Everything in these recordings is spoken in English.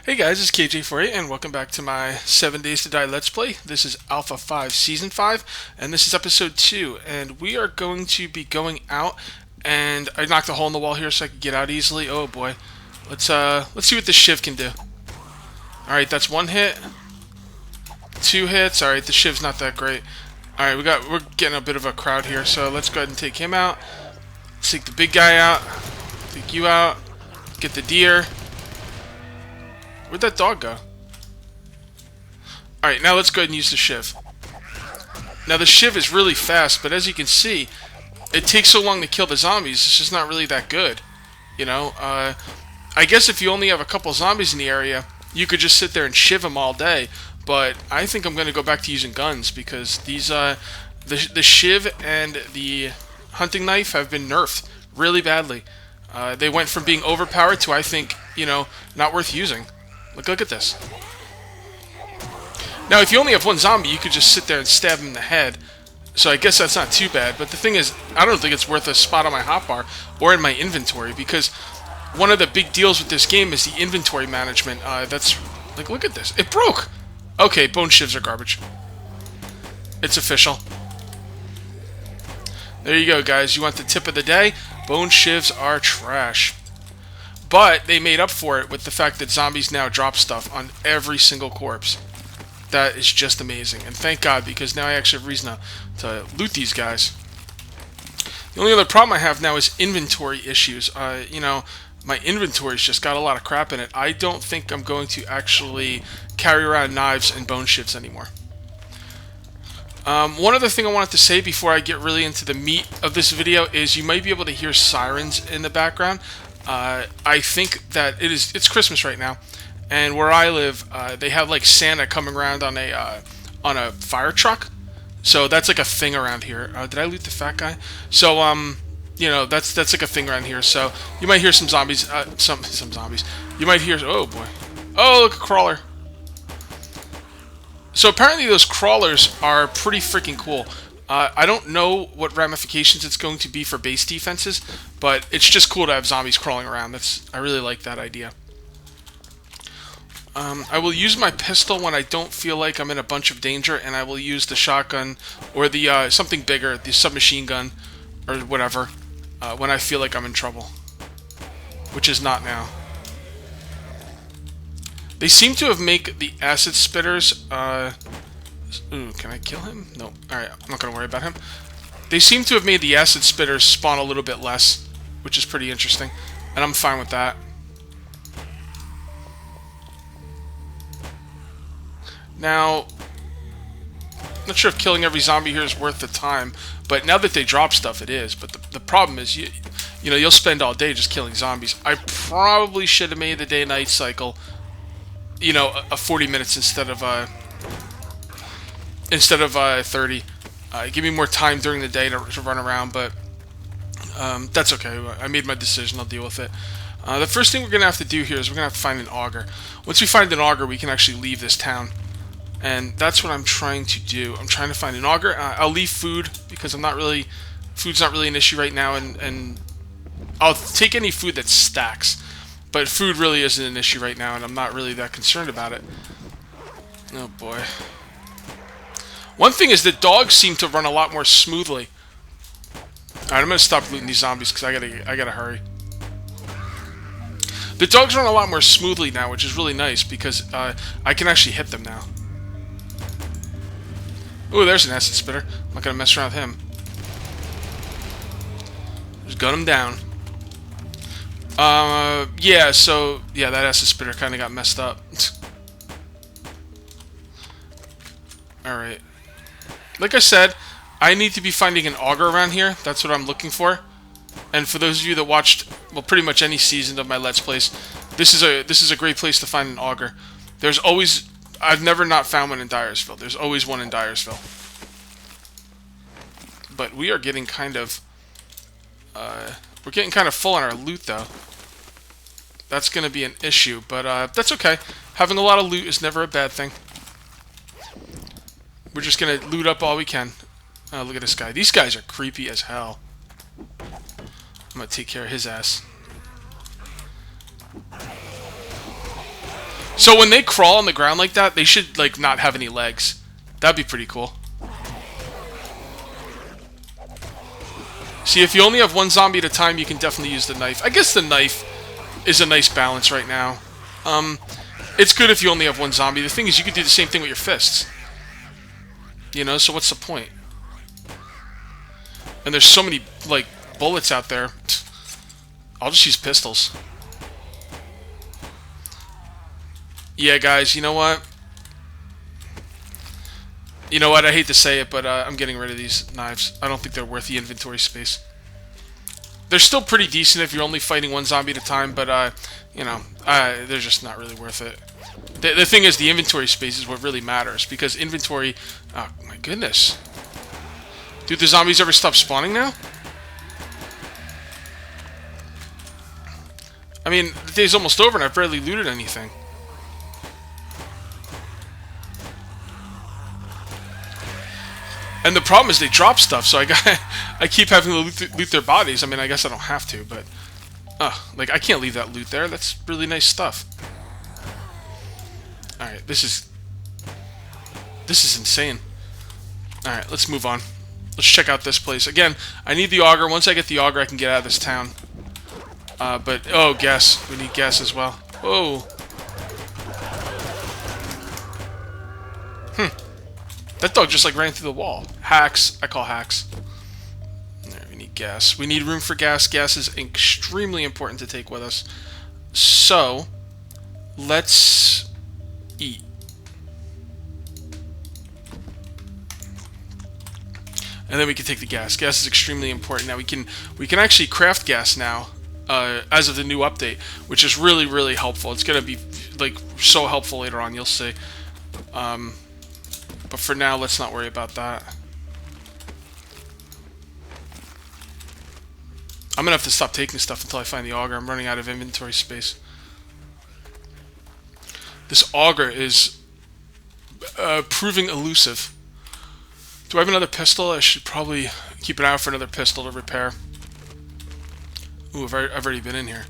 Hey guys, it's Kage for you, and welcome back to my 7 Days to Die Let's Play. This is Alpha 5 Season 5, and this is Episode 2, and we are going to be going out, and I knocked a hole in the wall here so I could get out easily. Oh boy. Let's see what this shiv can do. Alright, that's one hit. 2 hits. Alright, the shiv's not that great. Alright, we're getting a bit of a crowd here, so let's go ahead and take him out. Let's take the big guy out. Take you out. Get the deer. Where'd that dog go? Alright, now let's go ahead and use the shiv. Now the shiv is really fast, but as you can see, it takes so long to kill the zombies, it's just not really that good. You know, I guess if you only have a couple zombies in the area, you could just sit there and shiv them all day, but I think I'm going to go back to using guns, because these, the shiv and the hunting knife have been nerfed really badly. They went from being overpowered to, I think, you know, not worth using. Look at this. Now, if you only have one zombie, you could just sit there and stab him in the head. So I guess that's not too bad. But the thing is, I don't think it's worth a spot on my hotbar or in my inventory, because one of the big deals with this game is the inventory management. That's like, look at this. It broke. Okay, bone shivs are garbage. It's official. There you go, guys. You want the tip of the day? Bone shivs are trash. But they made up for it with the fact that zombies now drop stuff on every single corpse. That is just amazing. And thank God, because now I actually have reason to loot these guys. The only other problem I have now is inventory issues. You know, my inventory's just got a lot of crap in it. I don't think I'm going to actually carry around knives and bone shivs anymore. One other thing I wanted to say before I get really into the meat of this video is you might be able to hear sirens in the background. I think that it's Christmas right now, and where I live, they have like Santa coming around on a fire truck. So that's like a thing around here. Did I loot the fat guy? So you know, that's like a thing around here. So you might hear some zombies, some zombies. You might hear, oh boy, oh look, a crawler. So apparently those crawlers are pretty freaking cool. I don't know what ramifications it's going to be for base defenses, but it's just cool to have zombies crawling around. I really like that idea. I will use my pistol when I don't feel like I'm in a bunch of danger, and I will use the shotgun or the something bigger, the submachine gun or whatever, when I feel like I'm in trouble, which is not now. They seem to have made the acid spitters. Ooh, can I kill him? No. Alright, I'm not going to worry about him. They seem to have made the acid spitters spawn a little bit less, which is pretty interesting. And I'm fine with that. Now, I'm not sure if killing every zombie here is worth the time, but now that they drop stuff, it is. But the problem is, you know, you'll spend all day just killing zombies. I probably should have made the day-night cycle, you know, a 40 minutes instead of 30. Give me more time during the day to run around, but that's okay. I made my decision. I'll deal with it. The first thing we're going to have to do here is we're going to have to find an augur. Once we find an augur, we can actually leave this town. And that's what I'm trying to do. I'm trying to find an augur. I'll leave food, because food's not really an issue right now, and I'll take any food that stacks. But food really isn't an issue right now, and I'm not really that concerned about it. Oh boy. One thing is that dogs seem to run a lot more smoothly. Alright, I'm gonna stop looting these zombies because I gotta hurry. The dogs run a lot more smoothly now, which is really nice because I can actually hit them now. Ooh, there's an acid spitter. I'm not gonna mess around with him. Just gun him down. Yeah, so yeah, that acid spitter kind of got messed up. Alright. Like I said, I need to be finding an augur around here. That's what I'm looking for. And for those of you that watched, well, pretty much any season of my Let's Plays, this is a great place to find an augur. There's always, I've never not found one in Dyersville. There's always one in Dyersville. But we are getting kind of, we're getting kind of full on our loot though. That's going to be an issue, but that's okay. Having a lot of loot is never a bad thing. We're just going to loot up all we can. Oh, look at this guy. These guys are creepy as hell. I'm going to take care of his ass. So when they crawl on the ground like that, they should like not have any legs. That'd be pretty cool. See, if you only have one zombie at a time, you can definitely use the knife. I guess the knife is a nice balance right now. It's good if you only have one zombie. The thing is, you could do the same thing with your fists. You know, so what's the point? And there's so many, like, bullets out there. I'll just use pistols. Yeah, guys, you know what? You know what? I hate to say it, but I'm getting rid of these knives. I don't think they're worth the inventory space. They're still pretty decent if you're only fighting one zombie at a time, but, you know, they're just not really worth it. The thing is, the inventory space is what really matters, because inventory... Oh, my goodness. Dude, the zombies ever stop spawning now? I mean, the day's almost over and I've barely looted anything. And the problem is they drop stuff, so I keep having to loot their bodies. I mean, I guess I don't have to, but... like, I can't leave that loot there. That's really nice stuff. Alright, this is insane. Alright, let's move on. Let's check out this place. Again, I need the augur. Once I get the augur, I can get out of this town. But, oh, gas. We need gas as well. Whoa. That dog just, like, ran through the wall. Hacks. I call hacks. There, we need gas. We need room for gas. Gas is extremely important to take with us. So, let's eat. And then we can take the gas. Gas is extremely important. Now, we can actually craft gas now. As of the new update, which is really, really helpful. It's going to be, like, so helpful later on, you'll see. But for now, let's not worry about that. I'm going to have to stop taking stuff until I find the augur. I'm running out of inventory space. This augur is proving elusive. Do I have another pistol? I should probably keep an eye out for another pistol to repair. Ooh, I've already been in here.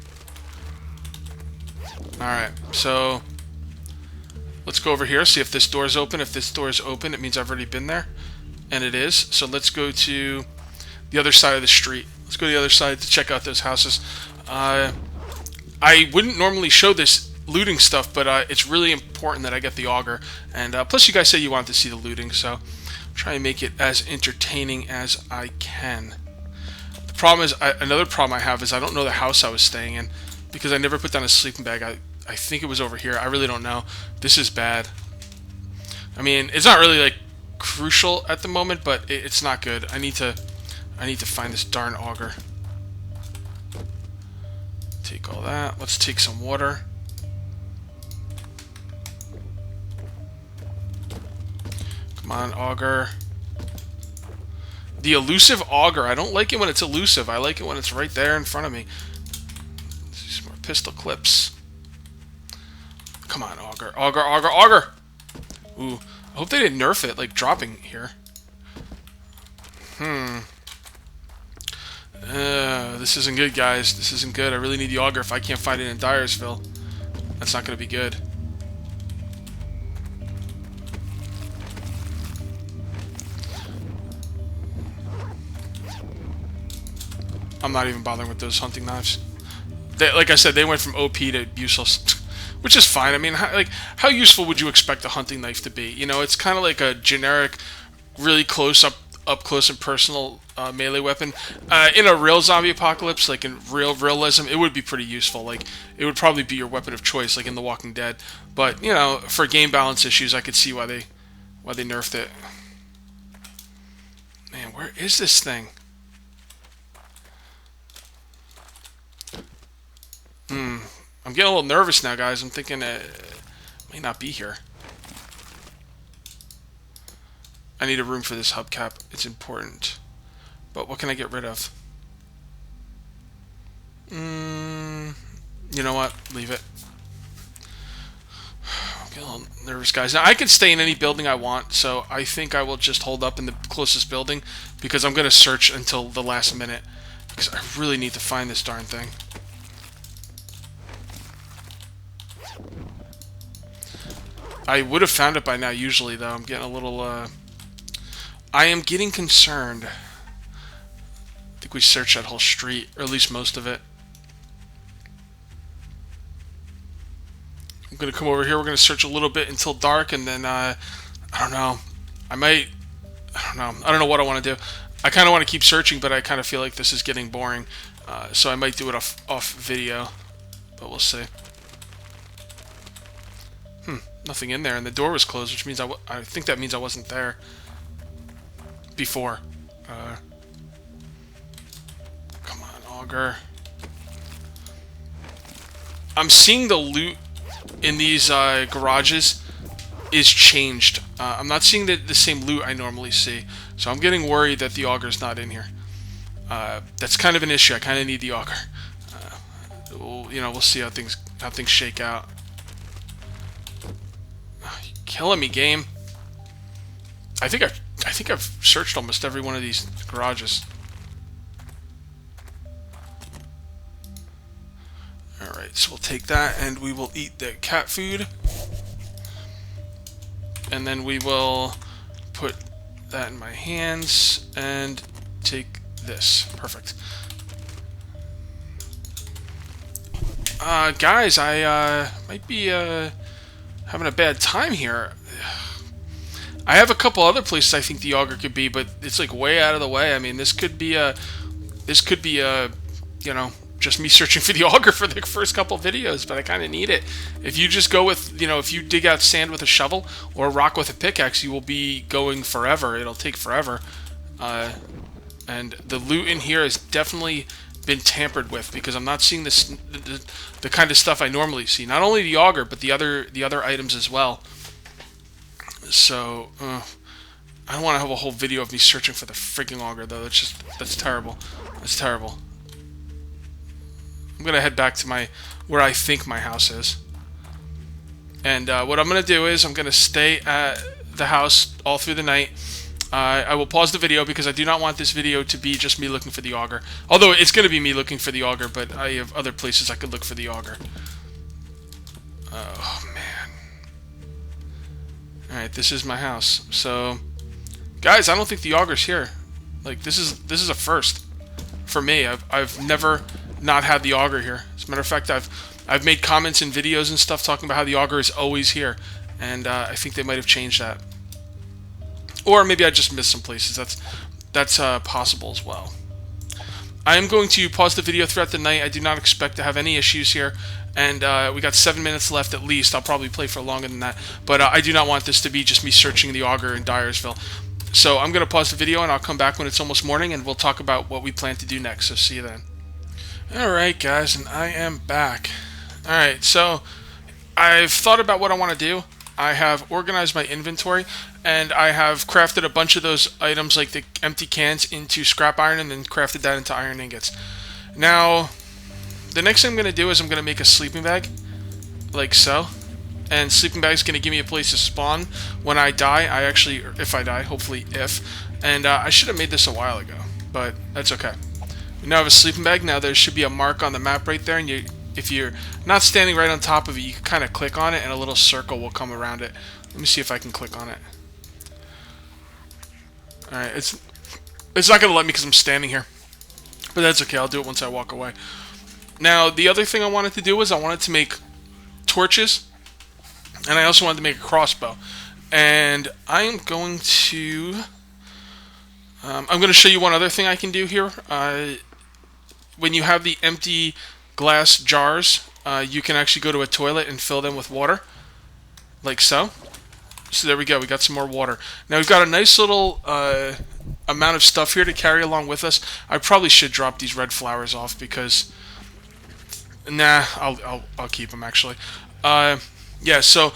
Alright, so let's go over here, see if this door's open. If this door is open, it means I've already been there. And it is. So let's go to the other side of the street. Let's go to the other side to check out those houses. I wouldn't normally show this looting stuff, but it's really important that I get the augur. And plus you guys say you wanted to see the looting, so I'm trying to make it as entertaining as I can. Problem is, another problem I have is I don't know the house I was staying in because I never put down a sleeping bag. I think it was over here. I really don't know. This is bad. I mean, it's not really like crucial at the moment, but it's not good. I need to find this darn augur. Take all that. Let's take some water. Come on, augur. The elusive augur. I don't like it when it's elusive. I like it when it's right there in front of me. Some more pistol clips. Come on, augur. Augur, augur, augur! Ooh. I hope they didn't nerf it, like dropping here. This isn't good, guys. This isn't good. I really need the augur if I can't find it in Dyersville. That's not going to be good. I'm not even bothering with those hunting knives. Like I said, they went from OP to useless, which is fine. I mean, how useful would you expect a hunting knife to be? You know, it's kind of like a generic, really up close and personal melee weapon. In a real zombie apocalypse, like in realism, it would be pretty useful. Like, it would probably be your weapon of choice, like in The Walking Dead. But you know, for game balance issues, I could see why they nerfed it. Man, where is this thing? I'm getting a little nervous now, guys. I'm thinking it may not be here. I need a room for this hubcap. It's important. But what can I get rid of? You know what? Leave it. I'm getting a little nervous, guys. Now, I can stay in any building I want, so I think I will just hold up in the closest building because I'm going to search until the last minute because I really need to find this darn thing. I would have found it by now usually, though. I'm getting a little, I am getting concerned. I think we searched that whole street, or at least most of it. I'm going to come over here. We're going to search a little bit until dark, and then, I don't know. I don't know what I want to do. I kind of want to keep searching, but I kind of feel like this is getting boring. So I might do it off video, but we'll see. Nothing in there, and the door was closed, which means I think that means I wasn't there before. Come on, augur. I'm seeing the loot in these garages is changed. I'm not seeing the same loot I normally see, so I'm getting worried that the augur's not in here. That's kind of an issue. I kind of need the augur. We'll see how things shake out. Killing me, game. I think I've searched almost every one of these garages. Alright, so we'll take that and we will eat the cat food. And then we will put that in my hands and take this. Perfect. Guys, I might be having a bad time here. I have a couple other places I think the augur could be, but it's like way out of the way. I mean, this could be just me searching for the augur for the first couple videos, but I kind of need it. If you just go with, if you dig out sand with a shovel or rock with a pickaxe, you will be going forever. It'll take forever. And the loot in here has definitely been tampered with because I'm not seeing the kind of stuff I normally see. Not only the augur, but the other items as well. So I don't want to have a whole video of me searching for the freaking augur, though. That's terrible. That's terrible. I'm gonna head back to where I think my house is. And what I'm gonna do is I'm gonna stay at the house all through the night. I will pause the video because I do not want this video to be just me looking for the augur. Although it's going to be me looking for the augur, but I have other places I could look for the augur. Oh, man. Alright, this is my house. So, guys, I don't think the augur's here. Like, this is a first for me. I've never not had the augur here. As a matter of fact, I've made comments in videos and stuff talking about how the augur is always here. And I think they might have changed that. Or maybe I just missed some places. That's possible as well. I am going to pause the video throughout the night. I do not expect to have any issues here. And we got 7 minutes left at least. I'll probably play for longer than that. But I do not want this to be just me searching the augur in Dyersville. So I'm going to pause the video and I'll come back when it's almost morning and we'll talk about what we plan to do next. So see you then. Alright guys, and I am back. Alright, so I've thought about what I want to do. I have organized my inventory, and I have crafted a bunch of those items like the empty cans into scrap iron and then crafted that into iron ingots. Now, the next thing I'm going to do is I'm going to make a sleeping bag, like so. And sleeping bag is going to give me a place to spawn when I die. If I die, hopefully if. And I should have made this a while ago, but that's okay. We now have a sleeping bag. Now there should be a mark on the map right there, and if you're not standing right on top of it, you can kind of click on it and a little circle will come around it. Let me see if I can click on it. Alright, it's not going to let me because I'm standing here. But that's okay, I'll do it once I walk away. Now, the other thing I wanted to do was I wanted to make torches. And I also wanted to make a crossbow. And I am going to... I'm going to show you one other thing I can do here. When you have the empty glass jars, you can actually go to a toilet and fill them with water, like so. So there we go, we got some more water. Now we've got a nice little amount of stuff here to carry along with us. I probably should drop these red flowers off because, nah, I'll keep them actually. Yeah, so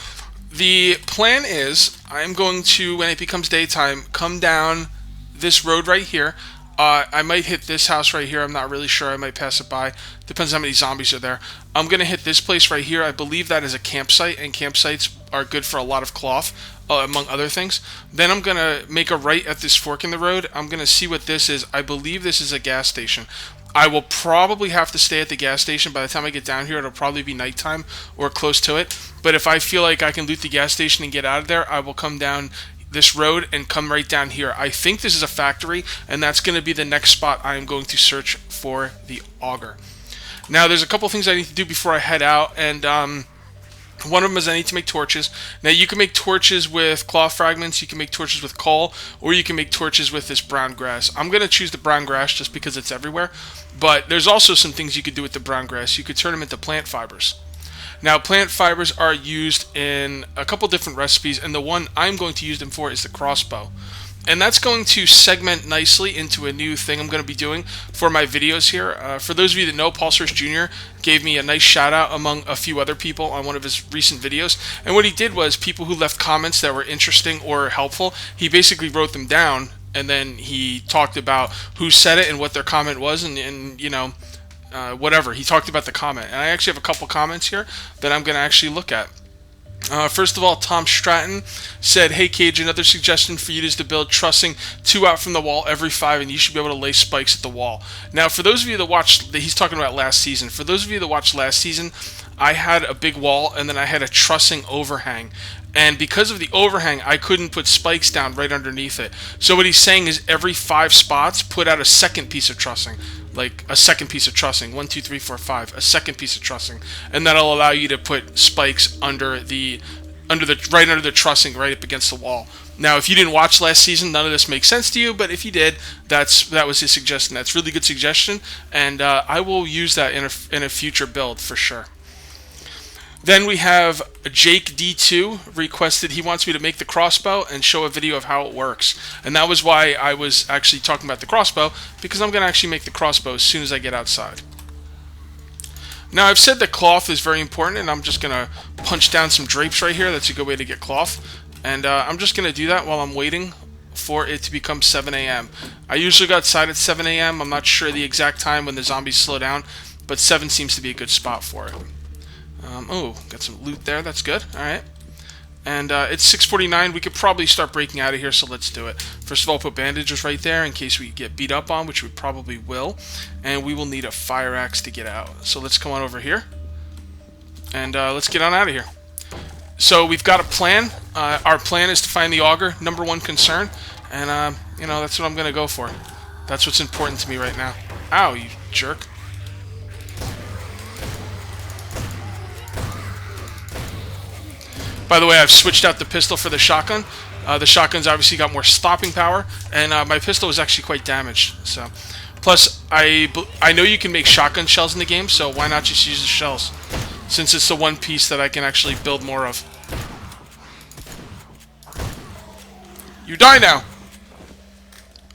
the plan is I'm going to, when it becomes daytime, come down this road right here. I might hit this house right here. I'm not really sure. I might pass it by. Depends how many zombies are there. I'm going to hit this place right here. I believe that is a campsite, and campsites are good for a lot of cloth, among other things. Then I'm going to make a right at this fork in the road. I'm going to see what this is. I believe this is a gas station. I will probably have to stay at the gas station. By the time I get down here, it'll probably be nighttime or close to it. But if I feel like I can loot the gas station and get out of there, I will come down this road and come right down here. I think this is a factory, and that's going to be the next spot I am going to search for the augur. Now, there's a couple things I need to do before I head out, and one of them is I need to make torches. Now, you can make torches with cloth fragments, you can make torches with coal, or you can make torches with this brown grass. I'm going to choose the brown grass just because it's everywhere, but there's also some things you could do with the brown grass. You could turn them into plant fibers. Now, plant fibers are used in a couple different recipes, and the one I'm going to use them for is the crossbow. And that's going to segment nicely into a new thing I'm going to be doing for my videos here. For those of you that know, Paul Search Jr. gave me a nice shout out among a few other people on one of his recent videos. And what he did was people who left comments that were interesting or helpful, he basically wrote them down, and then he talked about who said it and what their comment was, and you know, whatever. He talked about the comment. And I actually have a couple comments here that I'm going to actually look at. First of all, Tom Stratton said, "Hey Kage, another suggestion for you is to build trussing 2 out from the wall every 5, and you should be able to lay spikes at the wall." Now, for those of you that watched, he's talking about last season. For those of you that watched last season, I had a big wall, and then I had a trussing overhang. And because of the overhang, I couldn't put spikes down right underneath it. So what he's saying is every 5 spots, put out a second piece of trussing. Like a second piece of trussing. 1, 2, 3, 4, 5. A second piece of trussing. And that'll allow you to put spikes right under the trussing, right up against the wall. Now, if you didn't watch last season, none of this makes sense to you, but if you did, that was his suggestion. That's a really good suggestion, and I will use that in a future build for sure. Then we have Jake D2 requested, he wants me to make the crossbow and show a video of how it works. And that was why I was actually talking about the crossbow, because I'm going to actually make the crossbow as soon as I get outside. Now, I've said that cloth is very important, and I'm just going to punch down some drapes right here. That's a good way to get cloth. And I'm just going to do that while I'm waiting for it to become 7 a.m. I usually go outside at 7 a.m. I'm not sure the exact time when the zombies slow down, but 7 seems to be a good spot for it. Oh, got some loot there. That's good. All right. And it's 6:49. We could probably start breaking out of here, so let's do it. First of all, put bandages right there in case we get beat up on, which we probably will. And we will need a fire axe to get out. So let's come on over here. And let's get on out of here. So we've got a plan. Our plan is to find the augur, #1 concern. And, you know, that's what I'm going to go for. That's what's important to me right now. Ow, you jerk. By the way, I've switched out the pistol for the shotgun. The shotgun's obviously got more stopping power, and my pistol was actually quite damaged. So, plus, I know you can make shotgun shells in the game, so why not just use the shells? Since it's the one piece that I can actually build more of. You die now!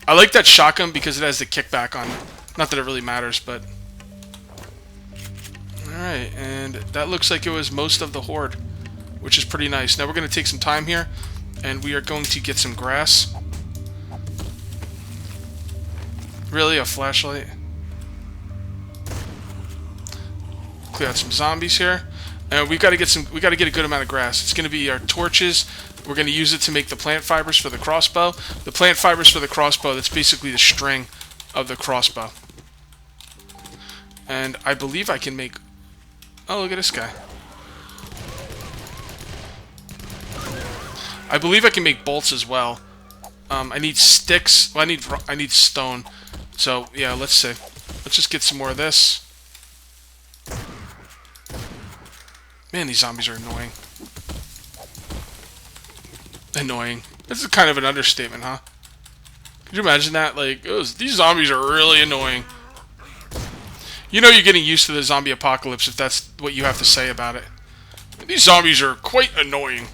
I like that shotgun because it has the kickback on it. Not that it really matters, but... Alright, and that looks like it was most of the horde, which is pretty nice. Now we're going to take some time here, and we are going to get some grass. Really? A flashlight? Clear out some zombies here. And we got to get a good amount of grass. It's going to be our torches. We're going to use it to make the plant fibers for the crossbow. The plant fibers for the crossbow, that's basically the string of the crossbow. And I believe I can make... Oh, look at this guy. I believe I can make bolts as well. I need sticks. Well, I need stone. So yeah, let's see. Let's just get some more of this. Man, these zombies are annoying. Annoying. This is kind of an understatement, huh? Could you imagine that? Like, these zombies are really annoying. You know you're getting used to the zombie apocalypse if that's what you have to say about it. These zombies are quite annoying.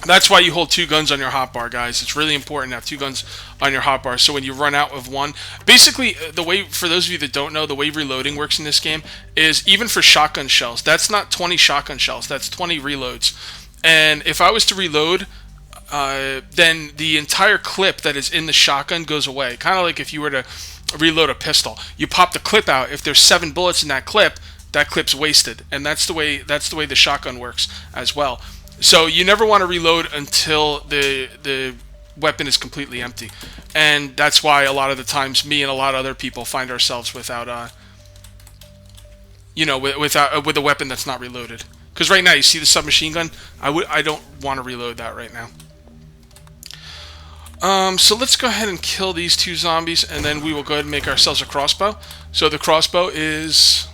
That's why you hold 2 guns on your hotbar, guys. It's really important to have 2 guns on your hotbar. So when you run out of one, basically, the way, for those of you that don't know, the way reloading works in this game is even for shotgun shells. That's not 20 shotgun shells. That's 20 reloads. And if I was to reload, then the entire clip that is in the shotgun goes away. Kind of like if you were to reload a pistol. You pop the clip out. If there's 7 bullets in that clip's wasted. And that's the way the shotgun works as well. So you never want to reload until the weapon is completely empty. And that's why a lot of the times me and a lot of other people find ourselves without, with a weapon that's not reloaded. Because right now, you see the submachine gun? I don't want to reload that right now. So let's go ahead and kill these 2 zombies, and then we will go ahead and make ourselves a crossbow. So the crossbow is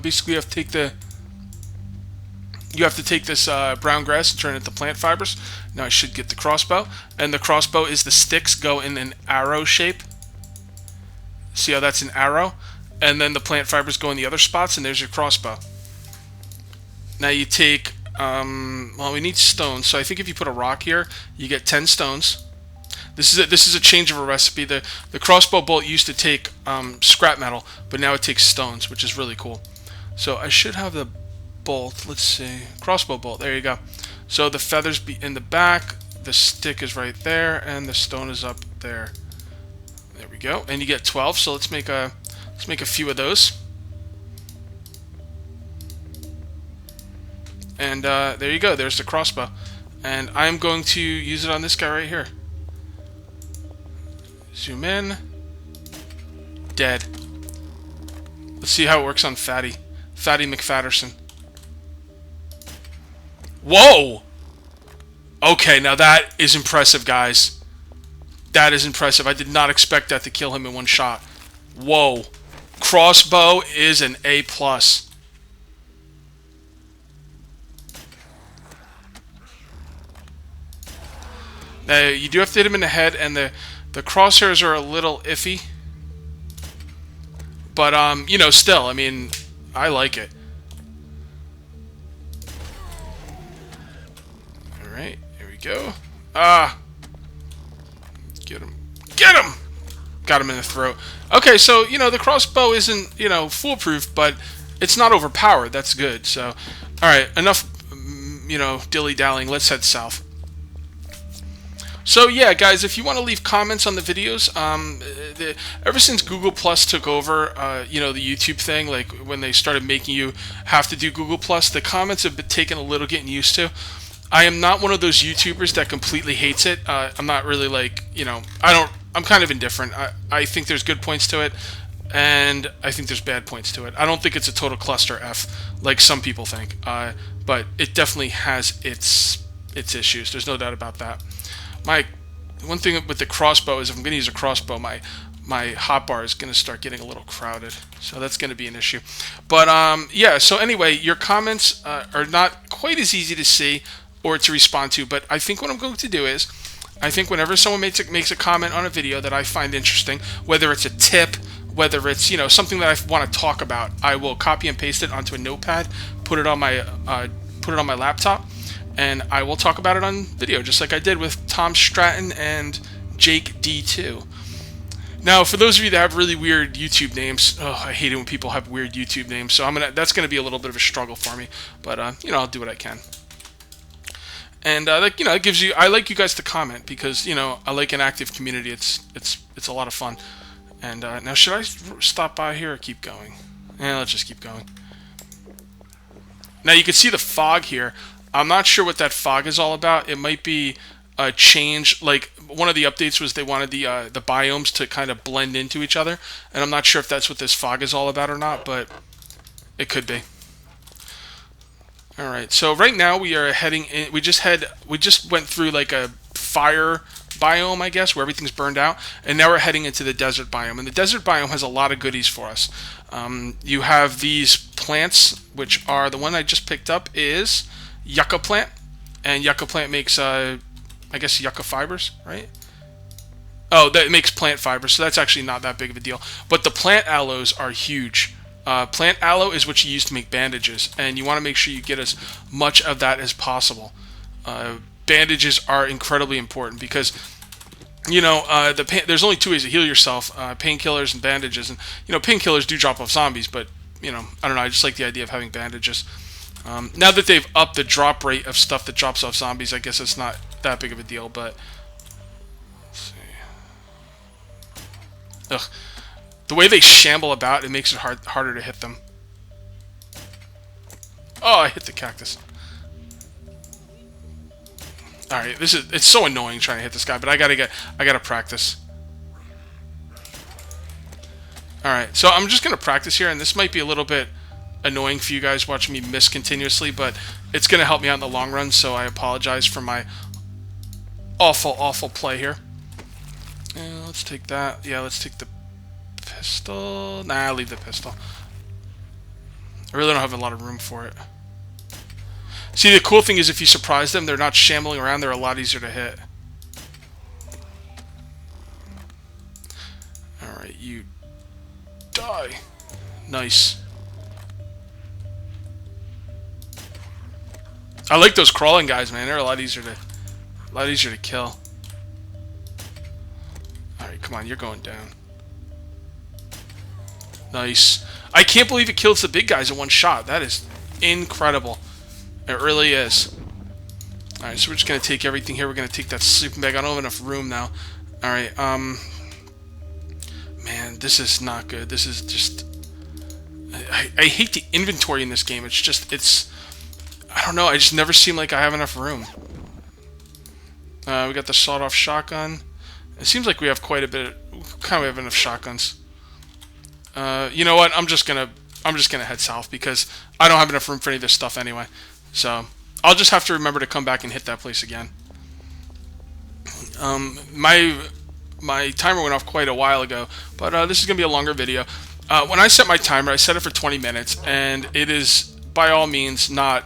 basically you have to take this brown grass and turn it into plant fibers. Now I should get the crossbow, and the crossbow is the sticks go in an arrow shape. See how that's an arrow? And then the plant fibers go in the other spots, and there's your crossbow. Now you take, well, we need stones, so I think if you put a rock here, you get 10 stones. This is a change of a recipe. The crossbow bolt used to take scrap metal, but now it takes stones, which is really cool. So I should have the bolt. Let's see, crossbow bolt. There you go. So the feathers be in the back, the stick is right there, and the stone is up there. There we go. And you get 12. So let's make a few of those. And there you go. There's the crossbow. And I'm going to use it on this guy right here. Zoom in. Dead. Let's see how it works on Fatty. Fatty McFatterson. Whoa! Okay, now that is impressive, guys. That is impressive. I did not expect that to kill him in one shot. Whoa. Crossbow is an A+. Now, you do have to hit him in the head, and the crosshairs are a little iffy. But, still, I mean, I like it. Alright, here we go. Ah! Get him. Get him! Got him in the throat. Okay, so, the crossbow isn't, foolproof, but it's not overpowered. That's good. So, alright, enough, dilly-dallying. Let's head south. So yeah, guys, if you want to leave comments on the videos, ever since Google Plus took over, the YouTube thing, like when they started making you have to do Google Plus, the comments have been taken a little getting used to. I am not one of those YouTubers that completely hates it. I'm not really like, I'm kind of indifferent. I think there's good points to it, and I think there's bad points to it. I don't think it's a total cluster F like some people think, but it definitely has its issues. There's no doubt about that. One thing with the crossbow is if I'm going to use a crossbow, my hotbar is going to start getting a little crowded. So that's going to be an issue. But yeah, so anyway, your comments are not quite as easy to see or to respond to. But I think what I'm going to do is, I think whenever someone makes a comment on a video that I find interesting, whether it's a tip, whether it's something that I want to talk about, I will copy and paste it onto a notepad, put it on my laptop, and I will talk about it on video, just like I did with Tom Stratton and Jake D2. Now, for those of you that have really weird YouTube names, I hate it when people have weird YouTube names, so that's gonna be a little bit of a struggle for me. But I'll do what I can. And it gives you. I like you guys to comment because I like an active community. It's a lot of fun. And now, should I stop by here or keep going? Let's just keep going. Now you can see the fog here. I'm not sure what that fog is all about. It might be a change. Like one of the updates was they wanted the biomes to kind of blend into each other, and I'm not sure if that's what this fog is all about or not, but it could be. All right. So right now we are heading in. We just went through like a fire biome, I guess, where everything's burned out, and now we're heading into the desert biome. And the desert biome has a lot of goodies for us. You have these plants, which are the one I just picked up is yucca plant, and yucca plant makes I guess yucca fibers, right? Oh, that makes plant fibers, so that's actually not that big of a deal. But the plant aloes are huge. Plant aloe is what you use to make bandages, and you want to make sure you get as much of that as possible. Bandages are incredibly important because there's only 2 ways to heal yourself: painkillers and bandages. And painkillers do drop off zombies, but I don't know. I just like the idea of having bandages. Now that they've upped the drop rate of stuff that drops off zombies, I guess it's not that big of a deal, but let's see. Ugh. The way they shamble about, it makes it harder to hit them. Oh, I hit the cactus. All right, it's so annoying trying to hit this guy, but I gotta practice. All right, so I'm just gonna practice here, and this might be a little bit annoying for you guys watching me miss continuously, but it's gonna help me out in the long run. So I apologize for my awful play here. Let's take that. Yeah, let's take the pistol. Nah, I'll leave the pistol. I really don't have a lot of room for it. See, the cool thing is if you surprise them, they're not shambling around, they're a lot easier to hit. Alright, you die. Nice. I like those crawling guys, man. They're a lot easier to kill. Alright, come on, you're going down. Nice. I can't believe it kills the big guys in one shot. That is incredible. It really is. Alright, so we're just going to take everything here. We're going to take that sleeping bag. I don't have enough room now. Alright, man, this is not good. This is just... I hate the inventory in this game. It's just, I don't know, I just never seem like I have enough room. We got the sawed-off shotgun. It seems like we have quite a bit, kind of have enough shotguns. You know what, I'm just gonna head south because I don't have enough room for any of this stuff anyway. So I'll just have to remember to come back and hit that place again. My timer went off quite a while ago, but this is gonna be a longer video. When I set my timer, I set it for 20 minutes, and it is by all means not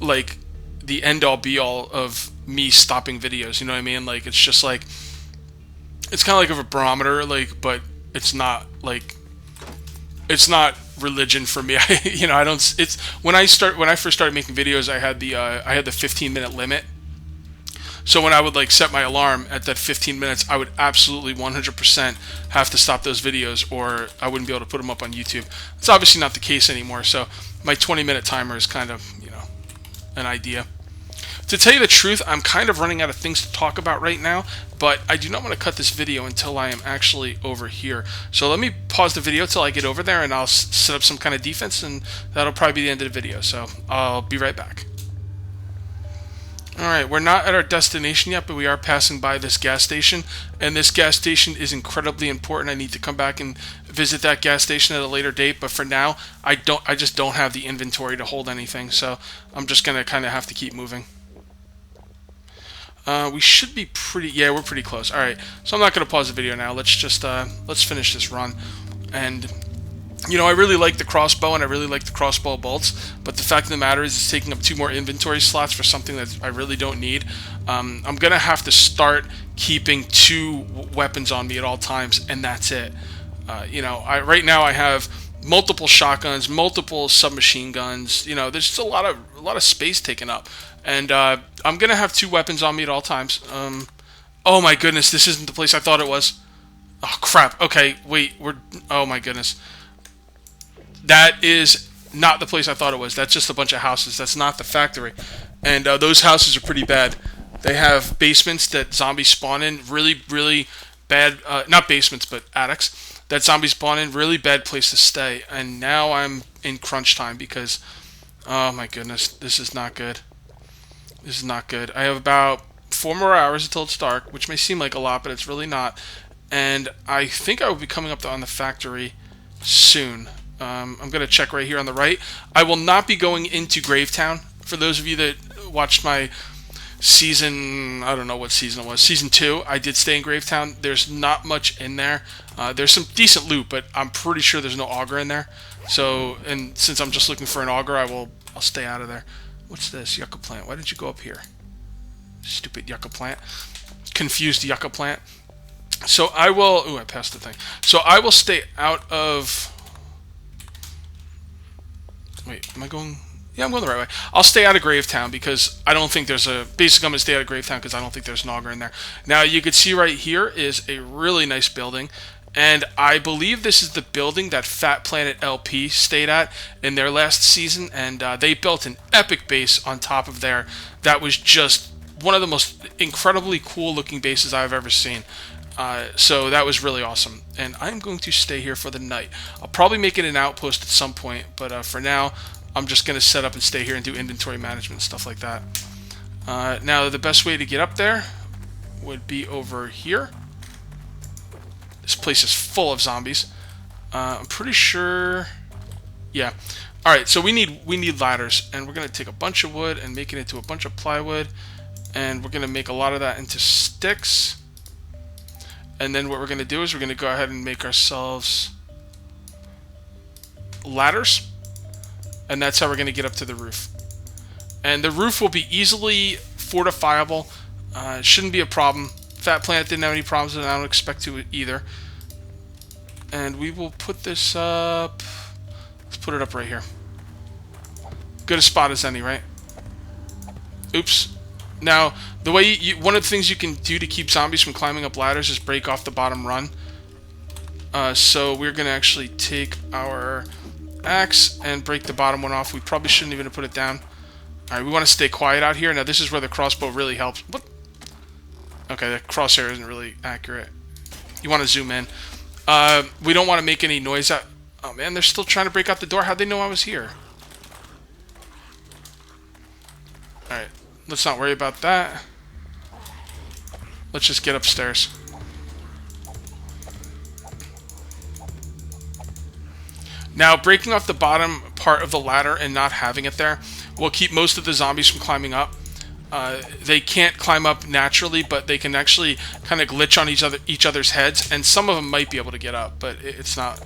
like the end-all be-all of me stopping videos. You know what I mean? Like, it's just like, it's kind of like a barometer, like, but it's not like, it's not religion for me. You know, I don't. It's when I first started making videos, I had the 15-minute limit. So when I would like set my alarm at that 15 minutes, I would absolutely 100% have to stop those videos, or I wouldn't be able to put them up on YouTube. It's obviously not the case anymore. So my 20-minute timer is kind of, you know, an idea. To tell you the truth, I'm kind of running out of things to talk about right now, but I do not want to cut this video until I am actually over here. So let me pause the video till I get over there, and I'll set up some kind of defense, and that'll probably be the end of the video. So I'll be right back. Alright, we're not at our destination yet, but we are passing by this gas station, and this gas station is incredibly important. I need to come back and visit that gas station at a later date, but for now, I just don't have the inventory to hold anything, so I'm just going to kind of have to keep moving. We should be pretty, yeah, we're pretty close. Alright, so I'm not going to pause the video now. Let's just, let's finish this run. And, you know, I really like the crossbow, and I really like the crossbow bolts, but the fact of the matter is it's taking up 2 more inventory slots for something that I really don't need. I'm going to have to start keeping 2 weapons on me at all times, and that's it. You know, right now I have multiple shotguns, multiple submachine guns. You know, there's just a lot of space taken up. And I'm going to have 2 weapons on me at all times. Oh my goodness, this isn't the place I thought it was. Oh crap, okay, wait, oh my goodness. That is not the place I thought it was. That's just a bunch of houses. That's not the factory. And those houses are pretty bad. They have basements that zombies spawn in. Really, really bad, not basements, but attics. That zombies spawn in. Really bad place to stay. And now I'm in crunch time because, oh my goodness, this is not good. This is not good. I have about 4 more hours until it's dark, which may seem like a lot, but it's really not. And I think I will be coming up on the factory soon. I'm going to check right here on the right. I will not be going into Gravetown. For those of you that watched my season, I don't know what season it was, season 2, I did stay in Gravetown. There's not much in there. There's some decent loot, but I'm pretty sure there's no augur in there. So, and since I'm just looking for an augur, I'll stay out of there. What's this? Yucca plant. Why did you go up here? Stupid yucca plant. Confused yucca plant. So I will... Ooh, I passed the thing. So I will stay out of... Wait, am I going... Yeah, I'm going the right way. I'll stay out of Gravetown because I don't think there's a... Basically, I'm going to stay out of Gravetown because I don't think there's an augur in there. Now, you can see right here is a really nice building. And I believe this is the building that Fat Planet LP stayed at in their last season. And they built an epic base on top of there. That was just one of the most incredibly cool looking bases I've ever seen. So that was really awesome. And I'm going to stay here for the night. I'll probably make it an outpost at some point. But for now, I'm just going to set up and stay here and do inventory management and stuff like that. Now, the best way to get up there would be over here. This place is full of zombies. I'm pretty sure... Yeah. Alright, so we need ladders. And we're going to take a bunch of wood and make it into a bunch of plywood. And we're going to make a lot of that into sticks. And then what we're going to do is we're going to go ahead and make ourselves ladders. And that's how we're going to get up to the roof. And the roof will be easily fortifiable. It shouldn't be a problem. Fat Planet didn't have any problems with it, and I don't expect to either. And we will put this up... Let's put it up right here. Good a spot as any, right? Oops. Now, the way one of the things you can do to keep zombies from climbing up ladders is break off the bottom run. So we're going to actually take our axe and break the bottom one off. We probably shouldn't even have put it down. Alright, we want to stay quiet out here. Now, this is where the crossbow really helps. What? Okay, the crosshair isn't really accurate. You want to zoom in. We don't want to make any noise out... Oh, man, they're still trying to break out the door. How'd they know I was here? Alright, let's not worry about that. Let's just get upstairs. Now, breaking off the bottom part of the ladder and not having it there will keep most of the zombies from climbing up. They can't climb up naturally, but they can actually kind of glitch on each other's heads, and some of them might be able to get up, but it's not...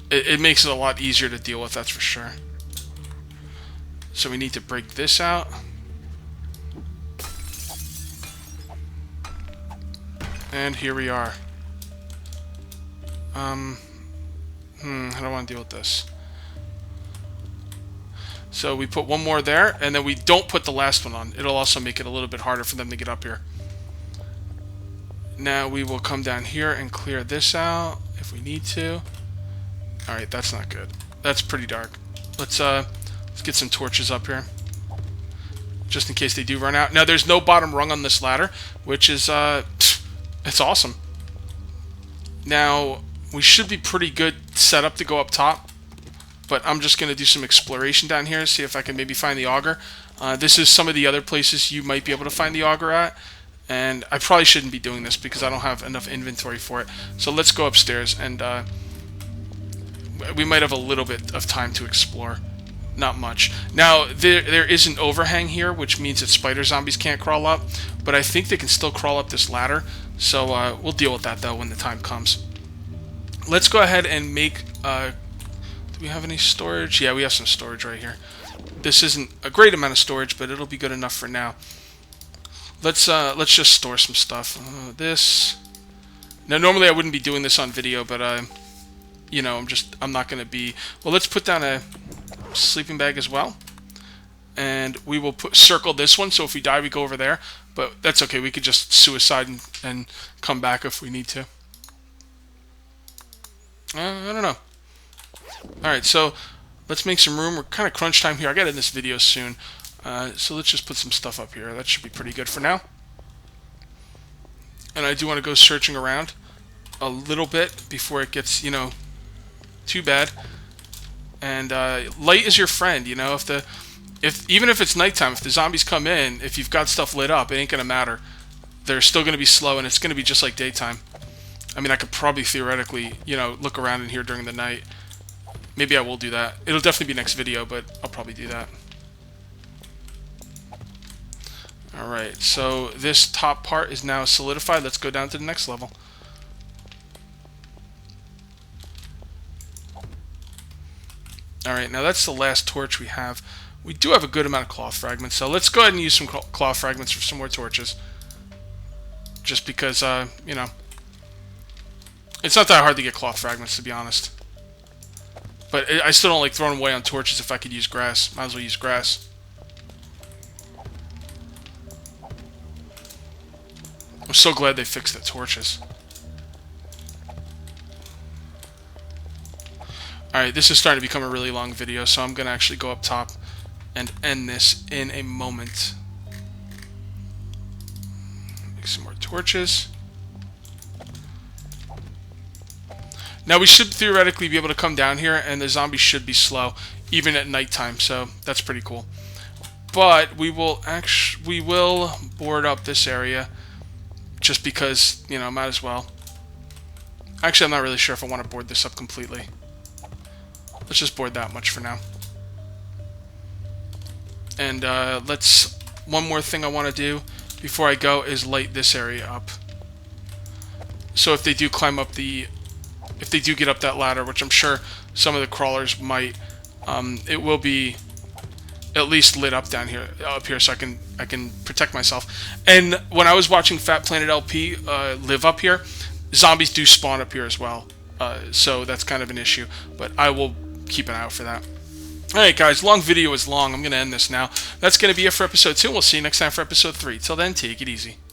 It makes it a lot easier to deal with, that's for sure. So we need to break this out. And here we are. How do I want to deal with this? So we put one more there, and then we don't put the last one on. It'll also make it a little bit harder for them to get up here. Now we will come down here and clear this out if we need to. Alright, that's not good. That's pretty dark. Let's get some torches up here, just in case they do run out. Now there's no bottom rung on this ladder, which is it's awesome. Now we should be pretty good set up to go up top, but I'm just going to do some exploration down here, see if I can maybe find the augur. This is some of the other places you might be able to find the augur at, and I probably shouldn't be doing this because I don't have enough inventory for it. So let's go upstairs, and we might have a little bit of time to explore. Not much. Now, there is an overhang here, which means that spider zombies can't crawl up, but I think they can still crawl up this ladder, so we'll deal with that, though, when the time comes. Let's go ahead and make... do we have any storage? Yeah, we have some storage right here. This isn't a great amount of storage, but it'll be good enough for now. Let's just store some stuff. This... Now, normally I wouldn't be doing this on video, but, you know, I'm not going to be... Well, let's put down a sleeping bag as well. And we will circle this one, so if we die, we go over there. But that's okay, we could just suicide and come back if we need to. I don't know. Alright, so let's make some room. We're kind of crunch time here. I gotta end this video soon. So let's just put some stuff up here. That should be pretty good for now. And I do want to go searching around a little bit before it gets, you know, too bad. And light is your friend, you know. Even if it's nighttime, if the zombies come in, if you've got stuff lit up, it ain't gonna matter. They're still gonna be slow, and it's gonna be just like daytime. I mean, I could probably theoretically, you know, look around in here during the night. Maybe I will do that. It'll definitely be next video, but I'll probably do that. Alright, so this top part is now solidified. Let's go down to the next level. Alright, now that's the last torch we have. We do have a good amount of cloth fragments, so let's go ahead and use some cloth fragments for some more torches. Just because, you know, it's not that hard to get cloth fragments, to be honest. But I still don't like throwing them away on torches if I could use grass. Might as well use grass. I'm so glad they fixed the torches. Alright, this is starting to become a really long video, so I'm going to actually go up top and end this in a moment. Make some more torches. Now, we should theoretically be able to come down here, and the zombies should be slow, even at nighttime, so that's pretty cool. but we will board up this area just because, you know, might as well. Actually, I'm not really sure if I want to board this up completely. Let's just board that much for now. And one more thing I want to do before I go is light this area up. So if they do climb up if they do get up that ladder, which I'm sure some of the crawlers might, it will be at least lit up up here, so I can protect myself. And when I was watching Fat Planet LP live up here, zombies do spawn up here as well. So that's kind of an issue, but I will keep an eye out for that. Alright guys, long video is long. I'm going to end this now. That's going to be it for episode 2, and we'll see you next time for episode 3. Till then, take it easy.